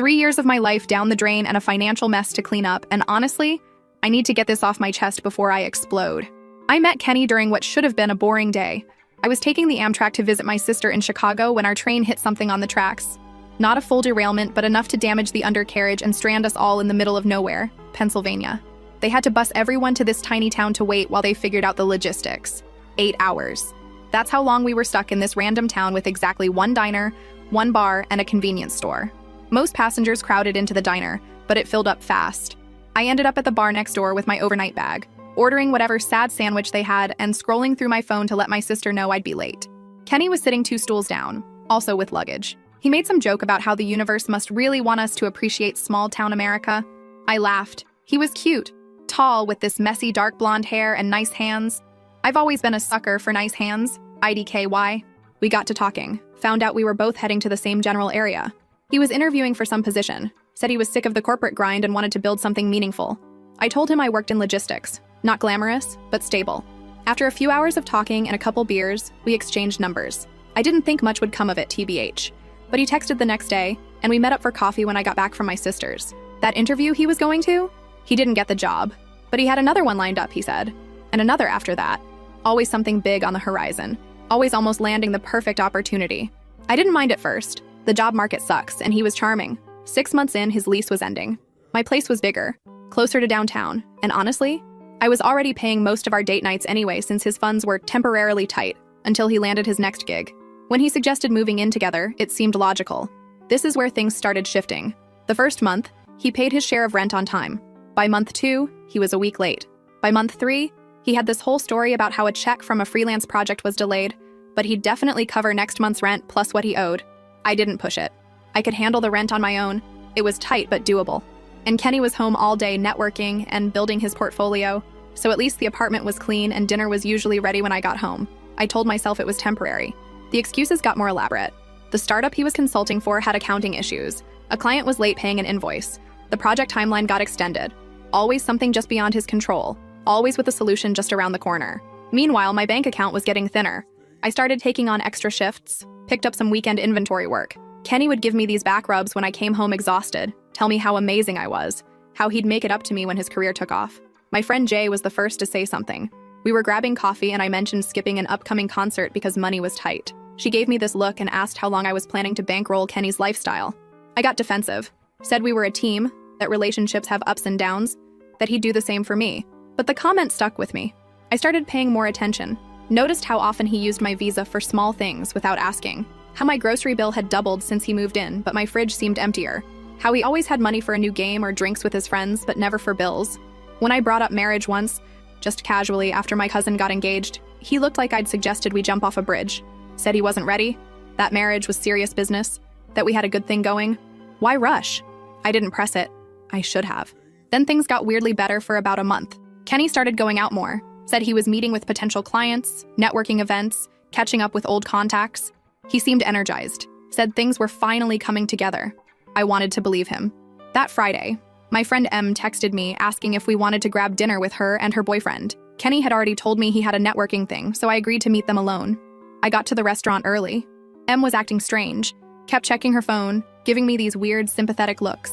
3 years of my life down the drain and a financial mess to clean up, and honestly, I need to get this off my chest before I explode. I met Kenny during what should have been a boring day. I was taking the Amtrak to visit my sister in Chicago when our train hit something on the tracks. Not a full derailment, but enough to damage the undercarriage and strand us all in the middle of nowhere, Pennsylvania. They had to bus everyone to this tiny town to wait while they figured out the logistics. 8 hours. That's how long we were stuck in this random town with exactly one diner, one bar, and a convenience store. Most passengers crowded into the diner, but it filled up fast. I ended up at the bar next door with my overnight bag, ordering whatever sad sandwich they had and scrolling through my phone to let my sister know I'd be late. Kenny was sitting 2 stools down, also with luggage. He made some joke about how the universe must really want us to appreciate small-town America. I laughed. He was cute, tall with this messy dark blonde hair and nice hands. I've always been a sucker for nice hands, IDKY. We got to talking, found out we were both heading to the same general area. He was interviewing for some position, said he was sick of the corporate grind and wanted to build something meaningful. I told him I worked in logistics, not glamorous, but stable. After a few hours of talking and a couple beers, we exchanged numbers. I didn't think much would come of it, TBH. But he texted the next day, and we met up for coffee when I got back from my sister's. That interview he was going to? He didn't get the job, but he had another one lined up, he said. And another after that. Always something big on the horizon. Always almost landing the perfect opportunity. I didn't mind at first. The job market sucks, and he was charming. 6 months in, his lease was ending. My place was bigger, closer to downtown, and honestly, I was already paying most of our date nights anyway since his funds were temporarily tight until he landed his next gig. When he suggested moving in together, it seemed logical. This is where things started shifting. The first month, he paid his share of rent on time. By month 2, he was a week late. By month 3, he had this whole story about how a check from a freelance project was delayed, but he'd definitely cover next month's rent plus what he owed. I didn't push it. I could handle the rent on my own. It was tight but doable. And Kenny was home all day networking and building his portfolio, so at least the apartment was clean and dinner was usually ready when I got home. I told myself it was temporary. The excuses got more elaborate. The startup he was consulting for had accounting issues. A client was late paying an invoice. The project timeline got extended. Always something just beyond his control. Always with a solution just around the corner. Meanwhile, my bank account was getting thinner. I started taking on extra shifts, picked up some weekend inventory work. Kenny would give me these back rubs when I came home exhausted, tell me how amazing I was, how he'd make it up to me when his career took off. My friend Jay was the first to say something. We were grabbing coffee and I mentioned skipping an upcoming concert because money was tight. She gave me this look and asked how long I was planning to bankroll Kenny's lifestyle. I got defensive, said we were a team, that relationships have ups and downs, that he'd do the same for me. But the comment stuck with me. I started paying more attention, noticed how often he used my Visa for small things without asking, how my grocery bill had doubled since he moved in, but my fridge seemed emptier, how he always had money for a new game or drinks with his friends, but never for bills. When I brought up marriage once, just casually after my cousin got engaged, he looked like I'd suggested we jump off a bridge, said he wasn't ready, that marriage was serious business, that we had a good thing going. Why rush? I didn't press it. I should have. Then things got weirdly better for about a month. Kenny started going out more, said he was meeting with potential clients, networking events, catching up with old contacts. He seemed energized, said things were finally coming together. I wanted to believe him. That Friday, my friend M texted me asking if we wanted to grab dinner with her and her boyfriend. Kenny had already told me he had a networking thing, so I agreed to meet them alone. I got to the restaurant early. M was acting strange, kept checking her phone, giving me these weird, sympathetic looks.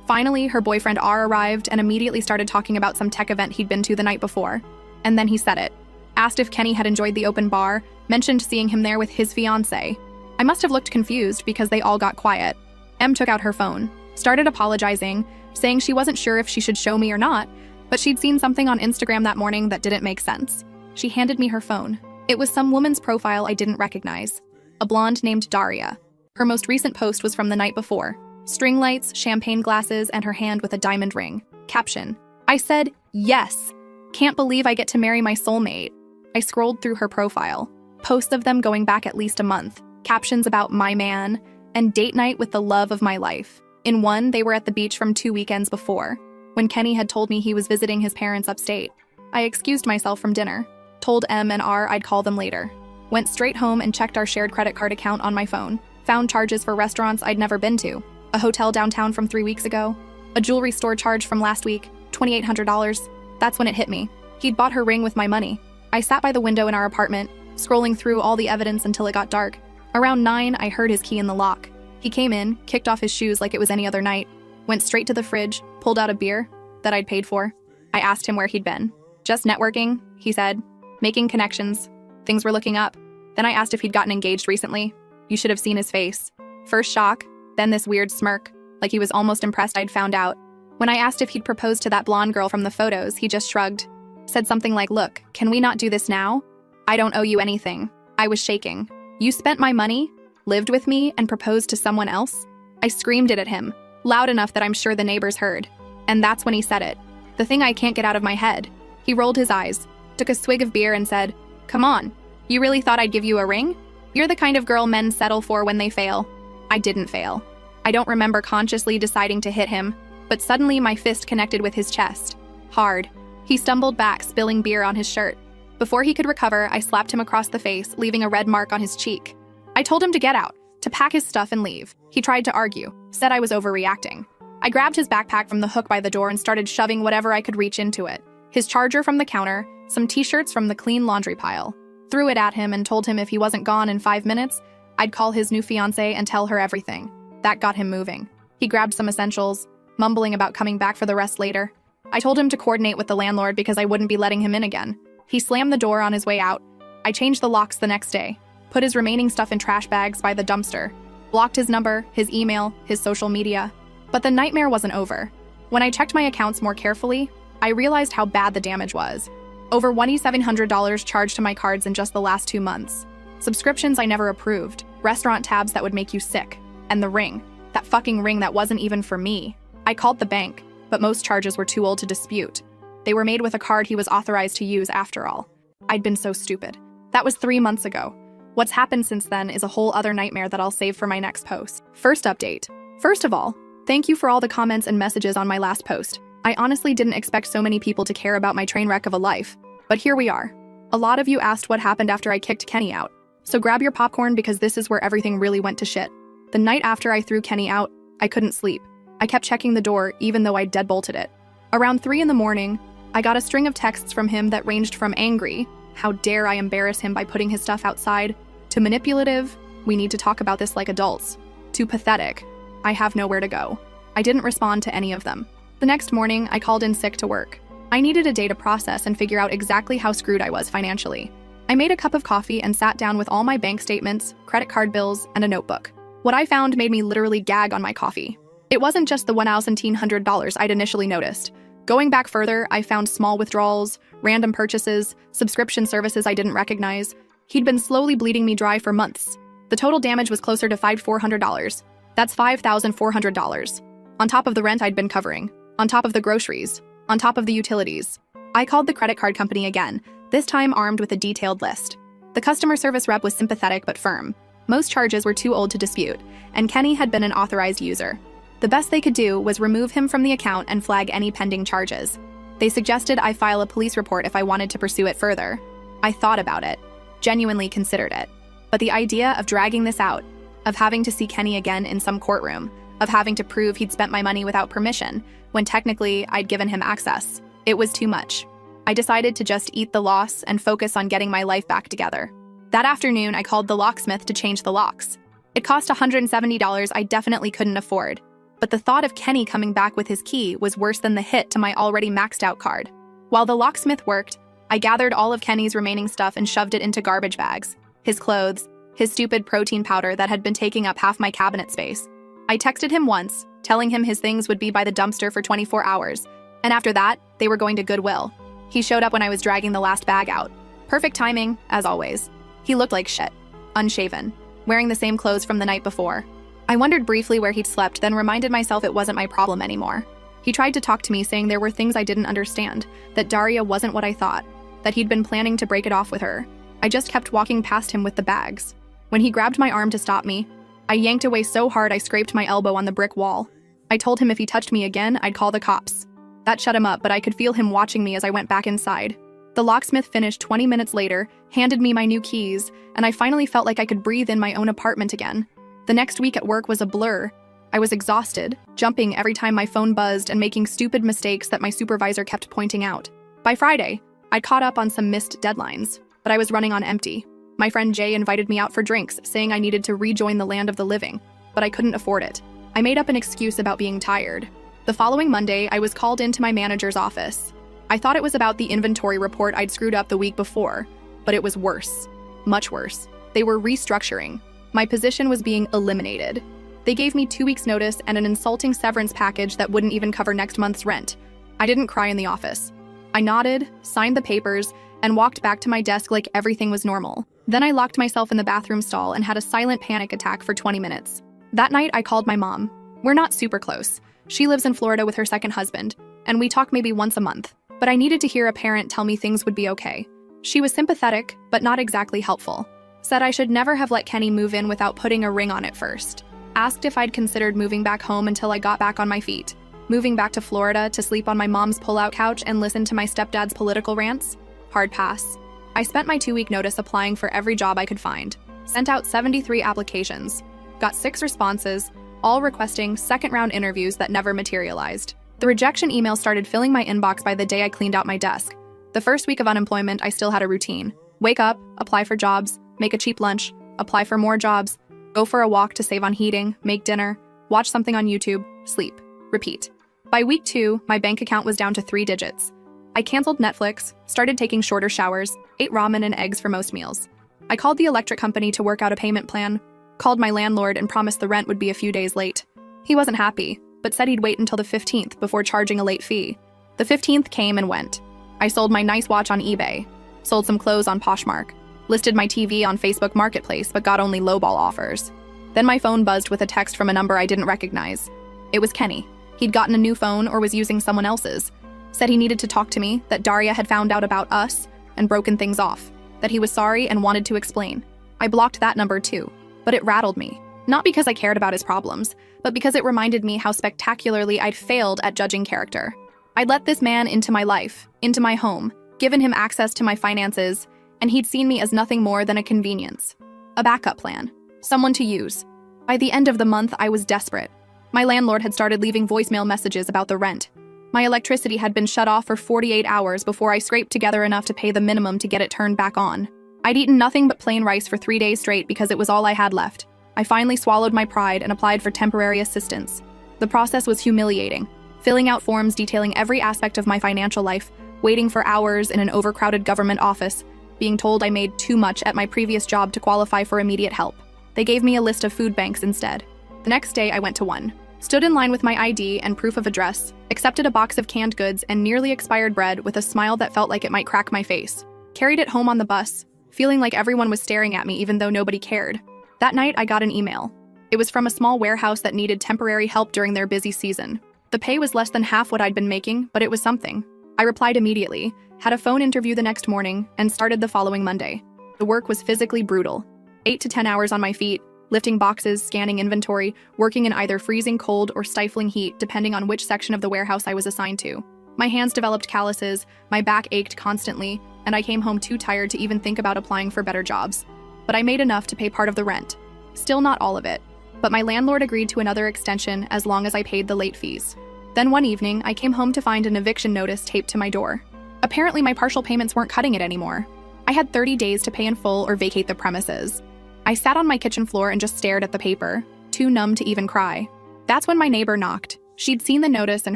Finally, her boyfriend R arrived and immediately started talking about some tech event he'd been to the night before. And then he said it. Asked if Kenny had enjoyed the open bar, mentioned seeing him there with his fiancée. I must have looked confused because they all got quiet. M took out her phone, started apologizing, saying she wasn't sure if she should show me or not, but she'd seen something on Instagram that morning that didn't make sense. She handed me her phone. It was some woman's profile I didn't recognize. A blonde named Daria. Her most recent post was from the night before. String lights, champagne glasses, and her hand with a diamond ring. Caption. I said, yes. Can't believe I get to marry my soulmate. I scrolled through her profile. Posts of them going back at least a month. Captions about my man, and date night with the love of my life. In one, they were at the beach from 2 weekends before, when Kenny had told me he was visiting his parents upstate. I excused myself from dinner, told M and R I'd call them later. Went straight home and checked our shared credit card account on my phone. Found charges for restaurants I'd never been to. A hotel downtown from 3 weeks ago. A jewelry store charge from last week, $2,800. That's when it hit me. He'd bought her ring with my money. I sat by the window in our apartment, scrolling through all the evidence until it got dark. Around 9, I heard his key in the lock. He came in, kicked off his shoes like it was any other night, went straight to the fridge, pulled out a beer that I'd paid for. I asked him where he'd been. Just networking, he said. Making connections. Things were looking up. Then I asked if he'd gotten engaged recently. You should have seen his face. First shock, then this weird smirk, like he was almost impressed I'd found out. When I asked if he'd proposed to that blonde girl from the photos, he just shrugged. Said something like, "Look, can we not do this now? I don't owe you anything." I was shaking. "You spent my money, lived with me, and proposed to someone else?" I screamed it at him, loud enough that I'm sure the neighbors heard. And that's when he said it. The thing I can't get out of my head. He rolled his eyes, took a swig of beer and said, "Come on, you really thought I'd give you a ring? You're the kind of girl men settle for when they fail." I didn't fail. I don't remember consciously deciding to hit him, but suddenly my fist connected with his chest. Hard. He stumbled back, spilling beer on his shirt. Before he could recover, I slapped him across the face, leaving a red mark on his cheek. I told him to get out, to pack his stuff and leave. He tried to argue, said I was overreacting. I grabbed his backpack from the hook by the door and started shoving whatever I could reach into it. His charger from the counter, some t-shirts from the clean laundry pile. Threw it at him and told him if he wasn't gone in 5 minutes, I'd call his new fiancée and tell her everything. That got him moving. He grabbed some essentials, mumbling about coming back for the rest later. I told him to coordinate with the landlord because I wouldn't be letting him in again. He slammed the door on his way out. I changed the locks the next day, put his remaining stuff in trash bags by the dumpster, blocked his number, his email, his social media. But the nightmare wasn't over. When I checked my accounts more carefully, I realized how bad the damage was. Over $2,700 charged to my cards in just the last 2 months. Subscriptions I never approved, restaurant tabs that would make you sick, and the ring. That fucking ring that wasn't even for me. I called the bank, but most charges were too old to dispute. They were made with a card he was authorized to use after all. I'd been so stupid. That was 3 months ago. What's happened since then is a whole other nightmare that I'll save for my next post. First update. First of all, thank you for all the comments and messages on my last post. I honestly didn't expect so many people to care about my train wreck of a life. But here we are. A lot of you asked what happened after I kicked Kenny out. So grab your popcorn because this is where everything really went to shit. The night after I threw Kenny out, I couldn't sleep. I kept checking the door even though I deadbolted it. Around 3 in the morning, I got a string of texts from him that ranged from angry, how dare I embarrass him by putting his stuff outside, to manipulative, we need to talk about this like adults, to pathetic, I have nowhere to go. I didn't respond to any of them. The next morning, I called in sick to work. I needed a day to process and figure out exactly how screwed I was financially. I made a cup of coffee and sat down with all my bank statements, credit card bills, and a notebook. What I found made me literally gag on my coffee. It wasn't just the $1,700 I'd initially noticed. Going back further, I found small withdrawals, random purchases, subscription services I didn't recognize. He'd been slowly bleeding me dry for months. The total damage was closer to $5,400. That's $5,400. On top of the rent I'd been covering, on top of the groceries, on top of the utilities. I called the credit card company again, this time armed with a detailed list. The customer service rep was sympathetic but firm. Most charges were too old to dispute, and Kenny had been an authorized user. The best they could do was remove him from the account and flag any pending charges. They suggested I file a police report if I wanted to pursue it further. I thought about it, genuinely considered it. But the idea of dragging this out, of having to see Kenny again in some courtroom, of having to prove he'd spent my money without permission, when technically I'd given him access, it was too much. I decided to just eat the loss and focus on getting my life back together. That afternoon, I called the locksmith to change the locks. It cost $170 I definitely couldn't afford. But the thought of Kenny coming back with his key was worse than the hit to my already maxed out card. While the locksmith worked, I gathered all of Kenny's remaining stuff and shoved it into garbage bags. His clothes, his stupid protein powder that had been taking up half my cabinet space. I texted him once, telling him his things would be by the dumpster for 24 hours, and after that, they were going to Goodwill. He showed up when I was dragging the last bag out. Perfect timing, as always. He looked like shit, unshaven, wearing the same clothes from the night before. I wondered briefly where he'd slept, then reminded myself it wasn't my problem anymore. He tried to talk to me, saying there were things I didn't understand, that Daria wasn't what I thought, that he'd been planning to break it off with her. I just kept walking past him with the bags. When he grabbed my arm to stop me, I yanked away so hard I scraped my elbow on the brick wall. I told him if he touched me again, I'd call the cops. That shut him up, but I could feel him watching me as I went back inside. The locksmith finished 20 minutes later, handed me my new keys, and I finally felt like I could breathe in my own apartment again. The next week at work was a blur. I was exhausted, jumping every time my phone buzzed and making stupid mistakes that my supervisor kept pointing out. By Friday, I'd caught up on some missed deadlines, but I was running on empty. My friend Jay invited me out for drinks, saying I needed to rejoin the land of the living. but I couldn't afford it. I made up an excuse about being tired. The following Monday, I was called into my manager's office. I thought it was about the inventory report I'd screwed up the week before, but it was worse. Much worse. They were restructuring. My position was being eliminated. They gave me 2 weeks' notice and an insulting severance package that wouldn't even cover next month's rent. I didn't cry in the office. I nodded, signed the papers, and walked back to my desk like everything was normal. Then I locked myself in the bathroom stall and had a silent panic attack for 20 minutes. That night, I called my mom. We're not super close. She lives in Florida with her second husband, and we talk maybe once a month. But I needed to hear a parent tell me things would be okay. She was sympathetic, but not exactly helpful. Said I should never have let Kenny move in without putting a ring on it first. Asked if I'd considered moving back home until I got back on my feet. Moving back to Florida to sleep on my mom's pull-out couch and listen to my stepdad's political rants? Hard pass. I spent my 2-week notice applying for every job I could find. Sent out 73 applications. Got 6 responses, all requesting second-round interviews that never materialized. The rejection email started filling my inbox by the day I cleaned out my desk. The first week of unemployment, I still had a routine. Wake up, apply for jobs, make a cheap lunch, apply for more jobs, go for a walk to save on heating, make dinner, watch something on YouTube, sleep, repeat. By week 2, my bank account was down to 3 digits. I canceled Netflix, started taking shorter showers, ate ramen and eggs for most meals. I called the electric company to work out a payment plan, called my landlord and promised the rent would be a few days late. He wasn't happy, but said he'd wait until the 15th before charging a late fee. The 15th came and went. I sold my nice watch on eBay, sold some clothes on Poshmark, listed my TV on Facebook Marketplace but got only lowball offers. Then my phone buzzed with a text from a number I didn't recognize. It was Kenny. He'd gotten a new phone or was using someone else's. Said he needed to talk to me, that Daria had found out about us and broken things off, that he was sorry and wanted to explain. I blocked that number too, but it rattled me. Not because I cared about his problems, but because it reminded me how spectacularly I'd failed at judging character. I'd let this man into my life, into my home, given him access to my finances, and he'd seen me as nothing more than a convenience. A backup plan. Someone to use. By the end of the month, I was desperate. My landlord had started leaving voicemail messages about the rent. My electricity had been shut off for 48 hours before I scraped together enough to pay the minimum to get it turned back on. I'd eaten nothing but plain rice for 3 days straight because it was all I had left. I finally swallowed my pride and applied for temporary assistance. The process was humiliating. Filling out forms detailing every aspect of my financial life, waiting for hours in an overcrowded government office, being told I made too much at my previous job to qualify for immediate help. They gave me a list of food banks instead. The next day, I went to one. Stood in line with my ID and proof of address, accepted a box of canned goods and nearly expired bread with a smile that felt like it might crack my face. Carried it home on the bus, feeling like everyone was staring at me even though nobody cared. That night, I got an email. It was from a small warehouse that needed temporary help during their busy season. The pay was less than half what I'd been making, but it was something. I replied immediately, had a phone interview the next morning, and started the following Monday. The work was physically brutal. 8 to 10 hours on my feet, lifting boxes, scanning inventory, working in either freezing cold or stifling heat depending on which section of the warehouse I was assigned to. My hands developed calluses, my back ached constantly, and I came home too tired to even think about applying for better jobs. But I made enough to pay part of the rent. Still not all of it. But my landlord agreed to another extension as long as I paid the late fees. Then one evening, I came home to find an eviction notice taped to my door. Apparently my partial payments weren't cutting it anymore. I had 30 days to pay in full or vacate the premises. I sat on my kitchen floor and just stared at the paper, too numb to even cry. That's when my neighbor knocked. She'd seen the notice and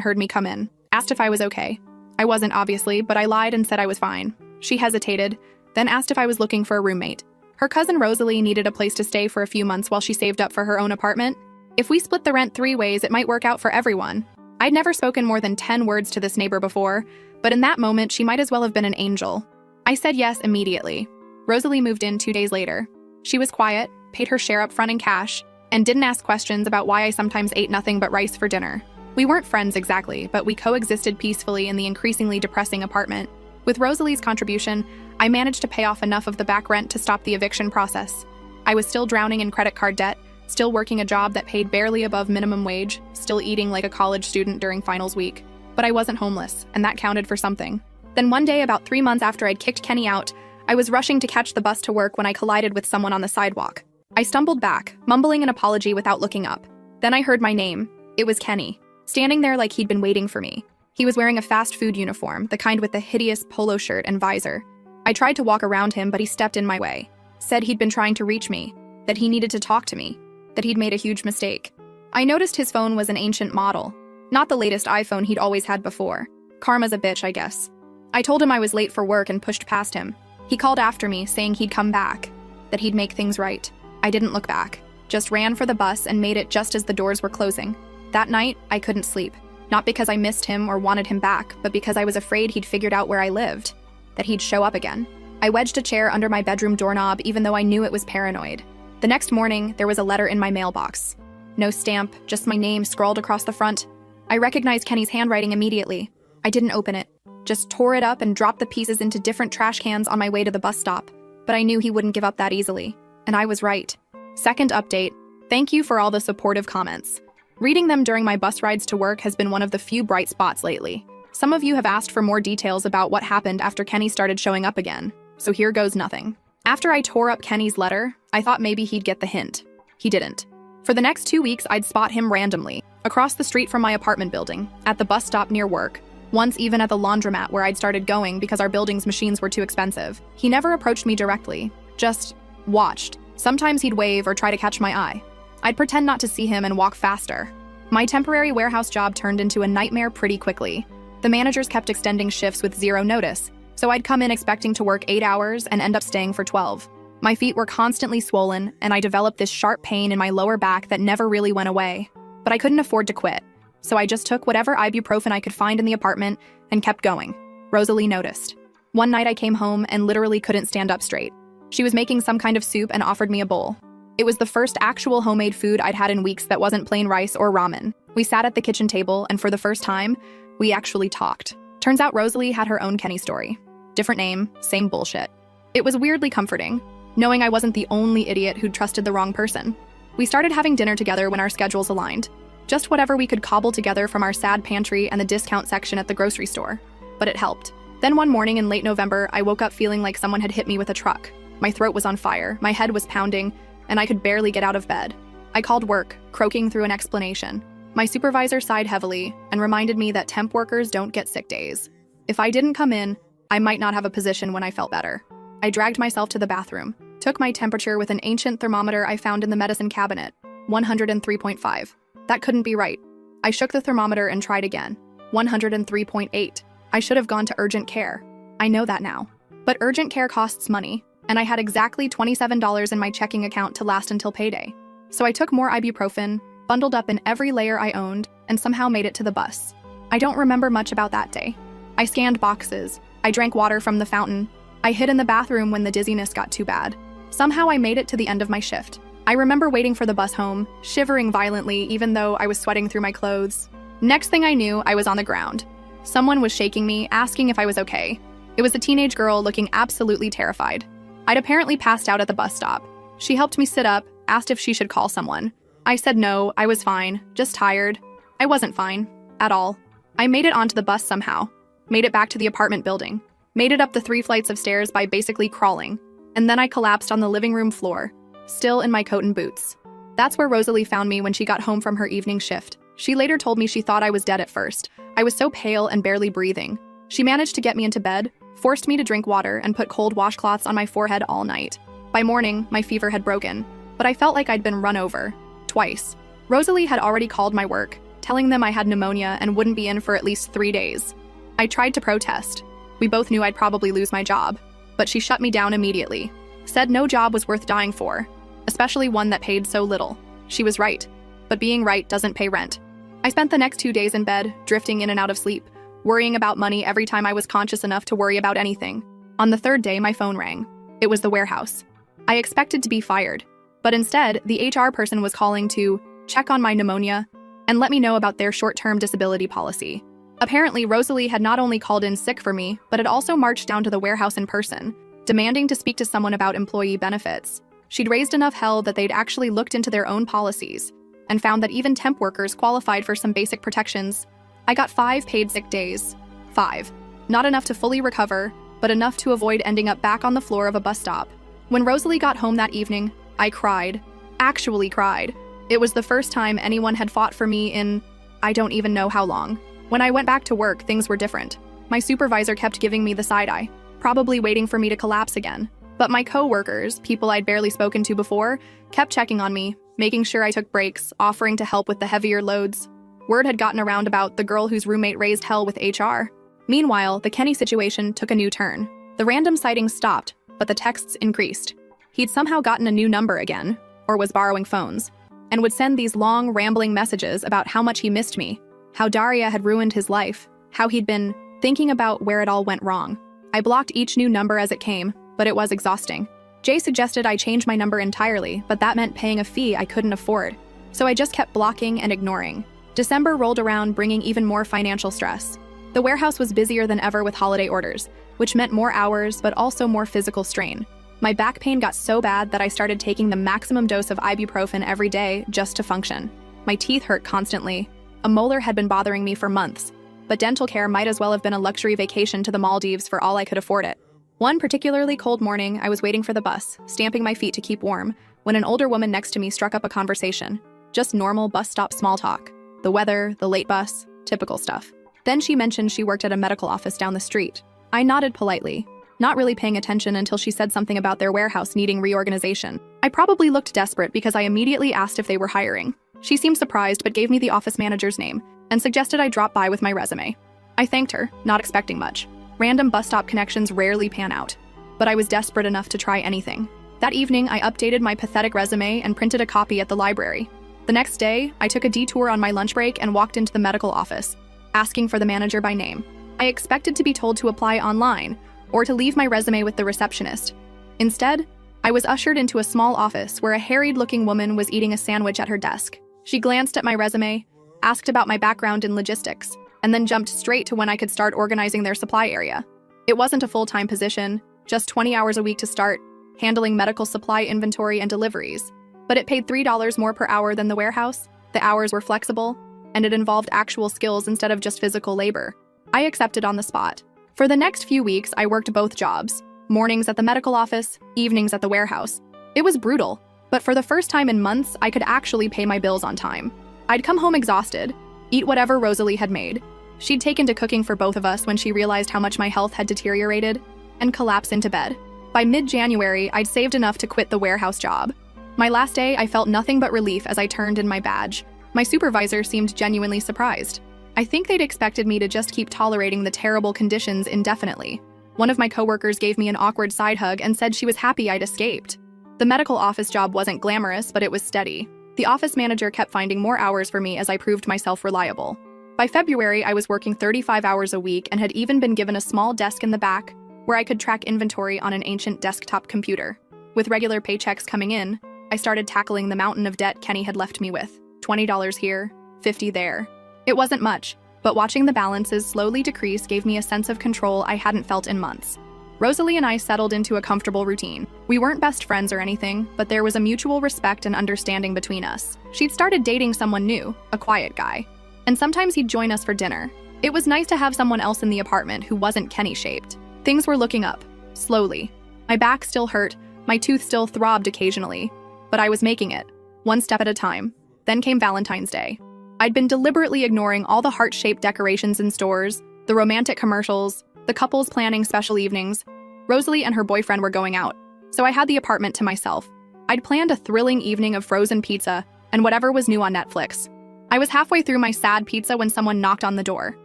heard me come in. Asked if I was okay. I wasn't, obviously, but I lied and said I was fine. She hesitated, then asked if I was looking for a roommate. Her cousin Rosalie needed a place to stay for a few months while she saved up for her own apartment. If we split the rent 3 ways, it might work out for everyone. I'd never spoken more than 10 words to this neighbor before, but in that moment, she might as well have been an angel. I said yes immediately. Rosalie moved in 2 days later. She was quiet, paid her share up front in cash, and didn't ask questions about why I sometimes ate nothing but rice for dinner. We weren't friends exactly, but we coexisted peacefully in the increasingly depressing apartment. With Rosalie's contribution, I managed to pay off enough of the back rent to stop the eviction process. I was still drowning in credit card debt, still working a job that paid barely above minimum wage, still eating like a college student during finals week. But I wasn't homeless, and that counted for something. Then one day, about 3 months after I'd kicked Kenny out, I was rushing to catch the bus to work when I collided with someone on the sidewalk. I stumbled back, mumbling an apology without looking up. Then I heard my name. It was Kenny, standing there like he'd been waiting for me. He was wearing a fast food uniform, the kind with the hideous polo shirt and visor. I tried to walk around him, but he stepped in my way. Said he'd been trying to reach me, that he needed to talk to me. that he'd made a huge mistake. I noticed his phone was an ancient model, not the latest iPhone he'd always had before. Karma's a bitch, I guess. I told him I was late for work and pushed past him. He called after me, saying he'd come back, that he'd make things right. I didn't look back, just ran for the bus and made it just as the doors were closing. That night, I couldn't sleep. Not because I missed him or wanted him back, but because I was afraid he'd figured out where I lived, that he'd show up again. I wedged a chair under my bedroom doorknob even though I knew it was paranoid. The next morning, there was a letter in my mailbox. No stamp, just my name scrawled across the front. I recognized Kenny's handwriting immediately. I didn't open it, just tore it up and dropped the pieces into different trash cans on my way to the bus stop. But I knew he wouldn't give up that easily. And I was right. Second update. Thank you for all the supportive comments. Reading them during my bus rides to work has been one of the few bright spots lately. Some of you have asked for more details about what happened after Kenny started showing up again. So here goes nothing. After I tore up Kenny's letter, I thought maybe he'd get the hint. He didn't. For the next 2 weeks, I'd spot him randomly, across the street from my apartment building, at the bus stop near work, once even at the laundromat where I'd started going because our building's machines were too expensive. He never approached me directly, just watched. Sometimes he'd wave or try to catch my eye. I'd pretend not to see him and walk faster. My temporary warehouse job turned into a nightmare pretty quickly. The managers kept extending shifts with zero notice, so I'd come in expecting to work 8 hours and end up staying for 12. My feet were constantly swollen, and I developed this sharp pain in my lower back that never really went away. But I couldn't afford to quit, so I just took whatever ibuprofen I could find in the apartment and kept going. Rosalie noticed. One night I came home and literally couldn't stand up straight. She was making some kind of soup and offered me a bowl. It was the first actual homemade food I'd had in weeks that wasn't plain rice or ramen. We sat at the kitchen table, and for the first time, we actually talked. Turns out Rosalie had her own Kenny story. Different name, same bullshit. It was weirdly comforting, knowing I wasn't the only idiot who'd trusted the wrong person. We started having dinner together when our schedules aligned. Just whatever we could cobble together from our sad pantry and the discount section at the grocery store. But it helped. Then one morning in late November, I woke up feeling like someone had hit me with a truck. My throat was on fire, my head was pounding, and I could barely get out of bed. I called work, croaking through an explanation. My supervisor sighed heavily and reminded me that temp workers don't get sick days. If I didn't come in, I might not have a position when I felt better. I dragged myself to the bathroom, took my temperature with an ancient thermometer I found in the medicine cabinet, 103.5. That couldn't be right. I shook the thermometer and tried again, 103.8. I should have gone to urgent care. I know that now. But urgent care costs money, and I had exactly $27 in my checking account to last until payday. So I took more ibuprofen, bundled up in every layer I owned, and somehow made it to the bus. I don't remember much about that day. I scanned boxes. I drank water from the fountain. I hid in the bathroom when the dizziness got too bad. Somehow I made it to the end of my shift. I remember waiting for the bus home, shivering violently even though I was sweating through my clothes. Next thing I knew, I was on the ground. Someone was shaking me, asking if I was okay. It was a teenage girl looking absolutely terrified. I'd apparently passed out at the bus stop. She helped me sit up, asked if she should call someone. I said no, I was fine, just tired. I wasn't fine, at all. I made it onto the bus somehow, made it back to the apartment building, made it up the 3 flights of stairs by basically crawling, and then I collapsed on the living room floor, still in my coat and boots. That's where Rosalie found me when she got home from her evening shift. She later told me she thought I was dead at first. I was so pale and barely breathing. She managed to get me into bed, forced me to drink water, and put cold washcloths on my forehead all night. By morning, my fever had broken, but I felt like I'd been run over. Twice. Rosalie had already called my work, telling them I had pneumonia and wouldn't be in for at least 3 days. I tried to protest. We both knew I'd probably lose my job, but she shut me down immediately. Said no job was worth dying for, especially one that paid so little. She was right, but being right doesn't pay rent. I spent the next 2 days in bed, drifting in and out of sleep, worrying about money every time I was conscious enough to worry about anything. On the 3rd day, my phone rang. It was the warehouse. I expected to be fired, but instead, the HR person was calling to check on my pneumonia and let me know about their short-term disability policy. Apparently, Rosalie had not only called in sick for me, but had also marched down to the warehouse in person, demanding to speak to someone about employee benefits. She'd raised enough hell that they'd actually looked into their own policies and found that even temp workers qualified for some basic protections. I got 5 paid sick days. 5. Not enough to fully recover, but enough to avoid ending up back on the floor of a bus stop. When Rosalie got home that evening, I cried. Actually cried. It was the first time anyone had fought for me in, I don't even know how long. When I went back to work, things were different. My supervisor kept giving me the side eye, probably waiting for me to collapse again. But my co-workers, people I'd barely spoken to before, kept checking on me, making sure I took breaks, offering to help with the heavier loads. Word had gotten around about the girl whose roommate raised hell with HR. Meanwhile, the Kenny situation took a new turn. The random sightings stopped, but the texts increased. He'd somehow gotten a new number again, or was borrowing phones, and would send these long, rambling messages about how much he missed me, how Daria had ruined his life, how he'd been thinking about where it all went wrong. I blocked each new number as it came, but it was exhausting. Jay suggested I change my number entirely, but that meant paying a fee I couldn't afford. So I just kept blocking and ignoring. December rolled around, bringing even more financial stress. The warehouse was busier than ever with holiday orders, which meant more hours, but also more physical strain. My back pain got so bad that I started taking the maximum dose of ibuprofen every day just to function. My teeth hurt constantly. A molar had been bothering me for months, but dental care might as well have been a luxury vacation to the Maldives for all I could afford it. One particularly cold morning, I was waiting for the bus, stamping my feet to keep warm, when an older woman next to me struck up a conversation. Just normal bus stop small talk. The weather, the late bus, typical stuff. Then she mentioned she worked at a medical office down the street. I nodded politely, not really paying attention until she said something about their warehouse needing reorganization. I probably looked desperate because I immediately asked if they were hiring. She seemed surprised but gave me the office manager's name and suggested I drop by with my resume. I thanked her, not expecting much. Random bus stop connections rarely pan out, but I was desperate enough to try anything. That evening, I updated my pathetic resume and printed a copy at the library. The next day, I took a detour on my lunch break and walked into the medical office, asking for the manager by name. I expected to be told to apply online or to leave my resume with the receptionist. Instead, I was ushered into a small office where a harried-looking woman was eating a sandwich at her desk. She glanced at my resume, asked about my background in logistics, and then jumped straight to when I could start organizing their supply area. It wasn't a full-time position, just 20 hours a week to start, handling medical supply inventory and deliveries. But it paid $3 more per hour than the warehouse, the hours were flexible, and it involved actual skills instead of just physical labor. I accepted on the spot. For the next few weeks, I worked both jobs, mornings at the medical office, evenings at the warehouse. It was brutal, but for the first time in months, I could actually pay my bills on time. I'd come home exhausted, eat whatever Rosalie had made. She'd taken to cooking for both of us when she realized how much my health had deteriorated, and collapse into bed. By mid-January, I'd saved enough to quit the warehouse job. My last day, I felt nothing but relief as I turned in my badge. My supervisor seemed genuinely surprised. I think they'd expected me to just keep tolerating the terrible conditions indefinitely. One of my coworkers gave me an awkward side hug and said she was happy I'd escaped. The medical office job wasn't glamorous, but it was steady. The office manager kept finding more hours for me as I proved myself reliable. By February, I was working 35 hours a week and had even been given a small desk in the back where I could track inventory on an ancient desktop computer. With regular paychecks coming in, I started tackling the mountain of debt Kenny had left me with. $20 here, $50 there. It wasn't much, but watching the balances slowly decrease gave me a sense of control I hadn't felt in months. Rosalie and I settled into a comfortable routine. We weren't best friends or anything, but there was a mutual respect and understanding between us. She'd started dating someone new, a quiet guy, and sometimes he'd join us for dinner. It was nice to have someone else in the apartment who wasn't Kenny-shaped. Things were looking up, slowly. My back still hurt, my tooth still throbbed occasionally, but I was making it, one step at a time. Then came Valentine's Day. I'd been deliberately ignoring all the heart-shaped decorations in stores, the romantic commercials, the couples planning special evenings. Rosalie and her boyfriend were going out, so I had the apartment to myself. I'd planned a thrilling evening of frozen pizza and whatever was new on Netflix. I was halfway through my sad pizza when someone knocked on the door.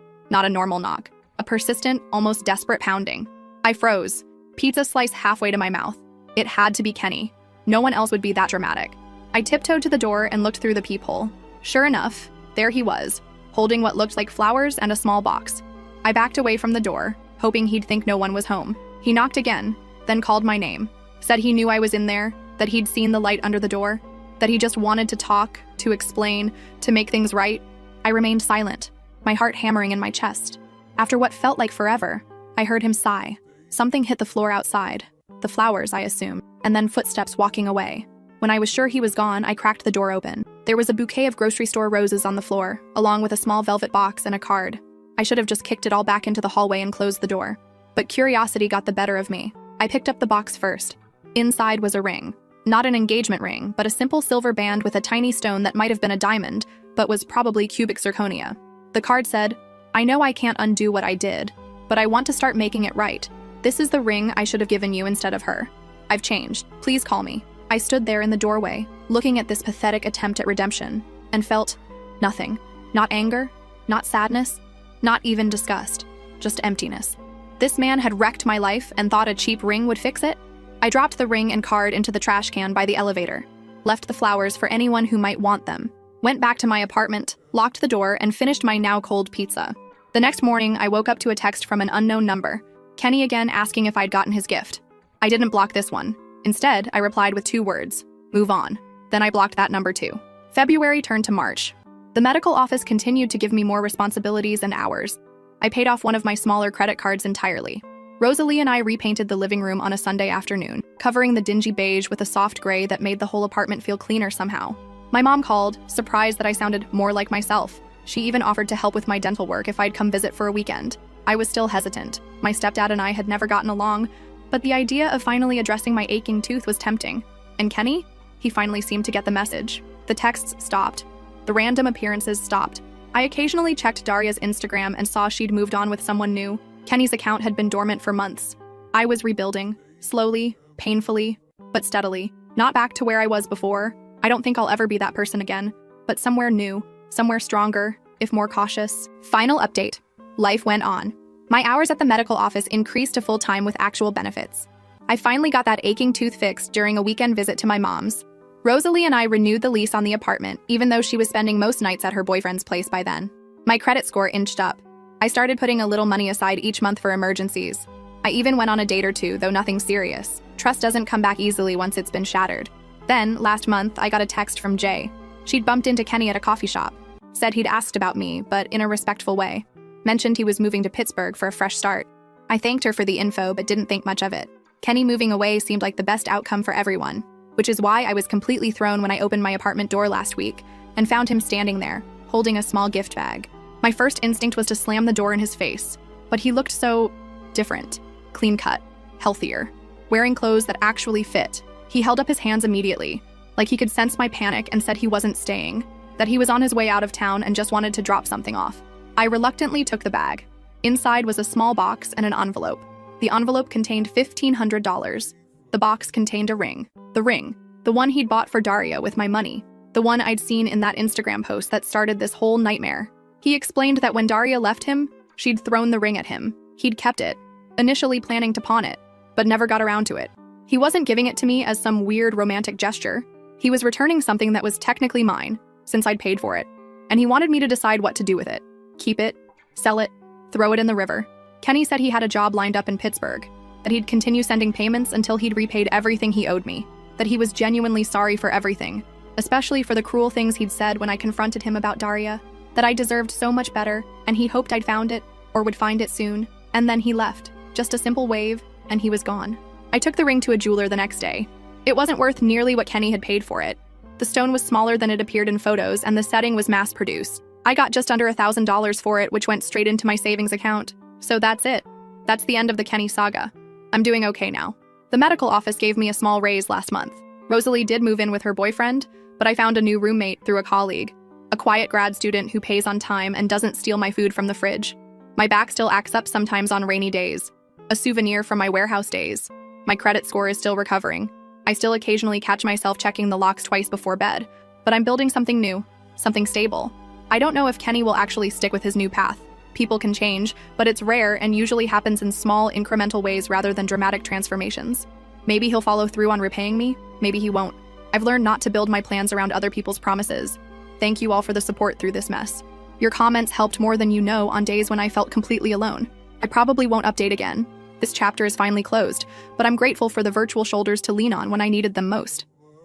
Not a normal knock, a persistent, almost desperate pounding. I froze, pizza slice halfway to my mouth. It had to be Kenny. No one else would be that dramatic. I tiptoed to the door and looked through the peephole. Sure enough, there he was, holding what looked like flowers and a small box. I backed away from the door, hoping he'd think no one was home. He knocked again, then called my name, said he knew I was in there, that he'd seen the light under the door, that he just wanted to talk, to explain, to make things right. I remained silent, my heart hammering in my chest. After what felt like forever, I heard him sigh. Something hit the floor outside. The flowers, I assumed, and then footsteps walking away. When I was sure he was gone, I cracked the door open. There was a bouquet of grocery store roses on the floor, along with a small velvet box and a card. I should have just kicked it all back into the hallway and closed the door. But curiosity got the better of me. I picked up the box first. Inside was a ring. Not an engagement ring, but a simple silver band with a tiny stone that might have been a diamond, but was probably cubic zirconia. The card said, "I know I can't undo what I did, but I want to start making it right. This is the ring I should have given you instead of her. I've changed. Please call me." I stood there in the doorway, looking at this pathetic attempt at redemption, and felt nothing. Not anger, not sadness, not even disgust, just emptiness. This man had wrecked my life and thought a cheap ring would fix it? I dropped the ring and card into the trash can by the elevator, left the flowers for anyone who might want them, went back to my apartment, locked the door, and finished my now cold pizza. The next morning, I woke up to a text from an unknown number, Kenny again asking if I'd gotten his gift. I didn't block this one. Instead, I replied with 2 words, move on. Then I blocked that number too. February turned to March. The medical office continued to give me more responsibilities and hours. I paid off one of my smaller credit cards entirely. Rosalie and I repainted the living room on a Sunday afternoon, covering the dingy beige with a soft gray that made the whole apartment feel cleaner somehow. My mom called, surprised that I sounded more like myself. She even offered to help with my dental work if I'd come visit for a weekend. I was still hesitant. My stepdad and I had never gotten along, but the idea of finally addressing my aching tooth was tempting. And Kenny? He finally seemed to get the message. The texts stopped. The random appearances stopped. I occasionally checked Daria's Instagram and saw she'd moved on with someone new. Kenny's account had been dormant for months. I was rebuilding, slowly, painfully, but steadily. Not back to where I was before. I don't think I'll ever be that person again, but somewhere new, somewhere stronger, if more cautious. Final update. Life went on. My hours at the medical office increased to full-time with actual benefits. I finally got that aching tooth fixed during a weekend visit to my mom's. Rosalie and I renewed the lease on the apartment, even though she was spending most nights at her boyfriend's place by then. My credit score inched up. I started putting a little money aside each month for emergencies. I even went on a date or two, though nothing serious. Trust doesn't come back easily once it's been shattered. Then, last month, I got a text from Jay. She'd bumped into Kenny at a coffee shop. Said he'd asked about me, but in a respectful way. Mentioned he was moving to Pittsburgh for a fresh start. I thanked her for the info, but didn't think much of it. Kenny moving away seemed like the best outcome for everyone, which is why I was completely thrown when I opened my apartment door last week and found him standing there, holding a small gift bag. My first instinct was to slam the door in his face, but he looked so different, clean-cut, healthier, wearing clothes that actually fit. He held up his hands immediately, like he could sense my panic and said he wasn't staying, that he was on his way out of town and just wanted to drop something off. I reluctantly took the bag. Inside was a small box and an envelope. The envelope contained $1,500. The box contained a ring. The ring, the one he'd bought for Daria with my money, the one I'd seen in that Instagram post that started this whole nightmare. He explained that when Daria left him, she'd thrown the ring at him. He'd kept it, initially planning to pawn it, but never got around to it. He wasn't giving it to me as some weird romantic gesture. He was returning something that was technically mine, since I'd paid for it, and he wanted me to decide what to do with it. Keep it, sell it, throw it in the river. Kenny said he had a job lined up in Pittsburgh, that he'd continue sending payments until he'd repaid everything he owed me, that he was genuinely sorry for everything, especially for the cruel things he'd said when I confronted him about Daria, that I deserved so much better, and he hoped I'd found it, or would find it soon, and then he left. Just a simple wave, and he was gone. I took the ring to a jeweler the next day. It wasn't worth nearly what Kenny had paid for it. The stone was smaller than it appeared in photos, and the setting was mass-produced. I got just under $1,000 for it, which went straight into my savings account. So that's it. That's the end of the Kenny saga. I'm doing okay now. The medical office gave me a small raise last month. Rosalie did move in with her boyfriend, but I found a new roommate through a colleague, a quiet grad student who pays on time and doesn't steal my food from the fridge. My back still acts up sometimes on rainy days, a souvenir from my warehouse days. My credit score is still recovering. I still occasionally catch myself checking the locks twice before bed, but I'm building something new, something stable. I don't know if Kenny will actually stick with his new path. People can change, but it's rare and usually happens in small, incremental ways rather than dramatic transformations. Maybe he'll follow through on repaying me, maybe he won't. I've learned not to build my plans around other people's promises. Thank you all for the support through this mess. Your comments helped more than you know on days when I felt completely alone. I probably won't update again. This chapter is finally closed, but I'm grateful for the virtual shoulders to lean on when I needed them most.